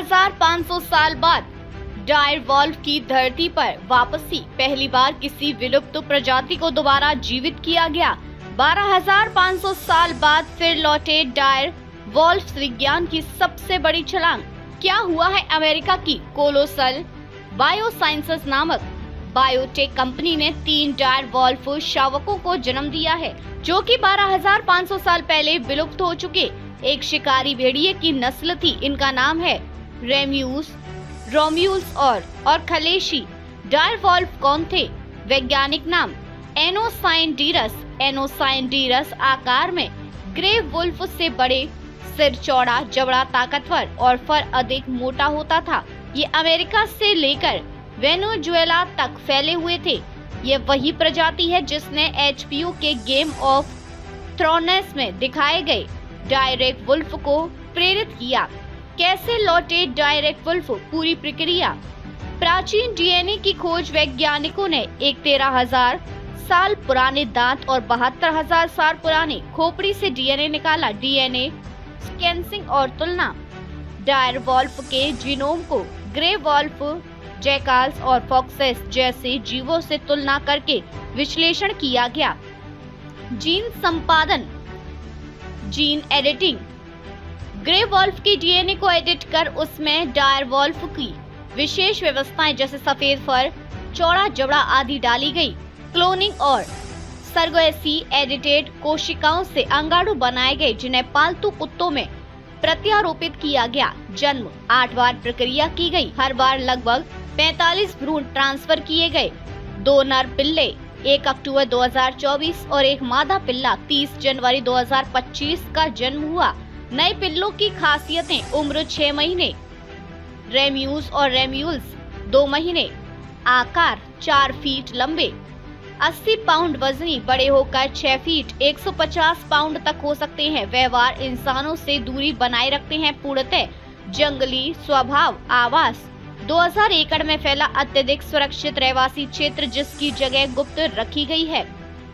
12,500 साल बाद Dyer wolf की धरती पर वापसी। पहली बार किसी विलुप्त प्रजाति को दोबारा जीवित किया गया। 12,500 साल बाद फिर लौटे डायर वॉल्फ। विज्ञान की सबसे बड़ी छलांग। क्या हुआ है? अमेरिका की कोलोसल बायोसाइंसेस नामक बायोटेक कंपनी ने 3 डायर वॉल्फ शावकों को जन्म दिया है, जो कि 12,500 साल पहले विलुप्त हो चुके एक शिकारी भेड़िए की नस्ल थी। इनका नाम है रेम्यूस, रोम्यूल्स और खलेशी। डायर वॉल्फ कौन थे? वैज्ञानिक नाम एनोसाइनडीरस। एनोसाइनडीरस आकार में ग्रे वुल्फ से बड़े, सिर चौड़ा, जबड़ा ताकतवर और फर अधिक मोटा होता था। ये अमेरिका से लेकर वेनेजुएला तक फैले हुए थे। ये वही प्रजाति है जिसने HBO के गेम ऑफ थ्रोन्स में दिखाए गए डायरेक्ट वुल्फ को प्रेरित किया। कैसे लौटे डायरेक्ट वुल्फ? पूरी प्रक्रिया। प्राचीन DNA की खोज। वैज्ञानिकों ने एक 13,000 साल पुराने दांत और 72,000 साल पुराने खोपड़ी से DNA निकाला। DNA स्कैनिंग और तुलना। डायर वॉल्फ के जीनोम को ग्रे वॉल्फ, जैकाल्स और फॉक्सेस जैसे जीवों से तुलना करके विश्लेषण किया गया। जीन संपादन, जीन एडिटिंग। ग्रे वॉल्फ की DNA को एडिट कर उसमें डायर वॉल्फ की विशेष व्यवस्थाएं जैसे सफेद फर, चौड़ा जबड़ा आदि डाली गई। क्लोनिंग और सरगोसी। एडिटेड कोशिकाओं से अंगाणु बनाए गए जिन्हें पालतू कुत्तों में प्रत्यारोपित किया गया। जन्म 8 बार प्रक्रिया की गई। हर बार लगभग 45 भ्रूण ट्रांसफर किए गए। 2 नर पिल्ले 1 अक्टूबर 2024 और एक मादा पिल्ला 30 जनवरी 2025 का जन्म हुआ। नए पिल्लों की खासियतें। उम्र 6 महीने, रेम्यूस और रेम्यूल्स 2 महीने, आकार 4 फीट लंबे, 80 पाउंड वजनी, बड़े होकर 6 फीट 150 पाउंड तक हो सकते हैं। व्यवहार इंसानों से दूरी बनाए रखते हैं। पूर्णतः जंगली स्वभाव। आवास 2000 एकड़ में फैला अत्यधिक सुरक्षित रहवासी क्षेत्र जिसकी जगह गुप्त रखी गई है।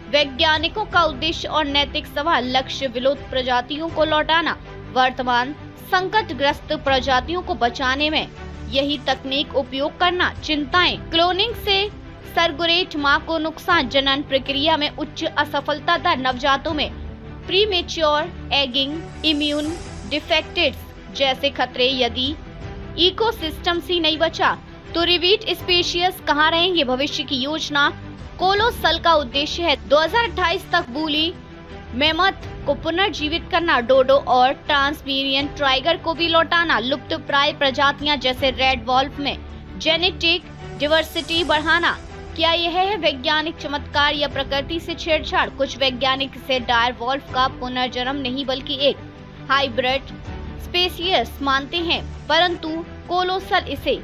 वैज्ञानिकों का उद्देश्य और नैतिक सवाल। लक्ष्य विलुप्त प्रजातियों को लौटाना। वर्तमान संकटग्रस्त प्रजातियों को बचाने में यही तकनीक उपयोग करना। चिंताएं। क्लोनिंग से सरगोरेट मां को नुकसान। जनन प्रक्रिया में उच्च असफलता दर। नवजातों में प्रीमेच्योर एगिंग, इम्यून डिफेक्ट्स जैसे खतरे। यदि इकोसिस्टम से नहीं बचा तो रिवीट स्पीशीज कहाँ रहेंगे? भविष्य की योजना। कोलोसल का उद्देश्य है 2028 तक वूली मेमथ को पुनर्जीवित करना। डोडो और ट्रांसमीरियन टाइगर को भी लौटाना। लुप्त प्राय प्रजातियां जैसे रेड वॉल्फ में जेनेटिक डाइवर्सिटी बढ़ाना। क्या यह है वैज्ञानिक चमत्कार या प्रकृति से छेड़छाड़? कुछ वैज्ञानिक इसे डायर वॉल्फ का पुनर्जन्म नहीं बल्कि एक हाइब्रिड स्पीशीज मानते हैं, परंतु कोलोसल इसे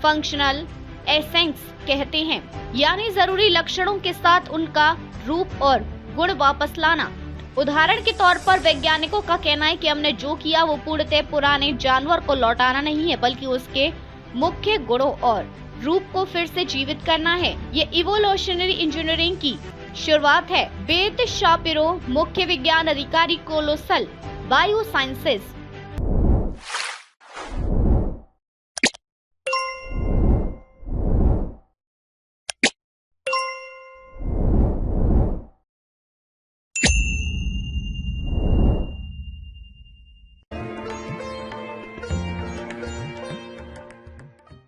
फंक्शनल एसेंस कहते हैं, यानी जरूरी लक्षणों के साथ उनका रूप और गुण वापस लाना। उदाहरण के तौर पर वैज्ञानिकों का कहना है कि हमने जो किया वो पूर्णतः पुराने जानवर को लौटाना नहीं है बल्कि उसके मुख्य गुणों और रूप को फिर से जीवित करना है। ये इवोल्यूशनरी इंजीनियरिंग की शुरुआत है। बेत शापिरो, मुख्य विज्ञान अधिकारी, कोलोसल बायोसाइंसेस।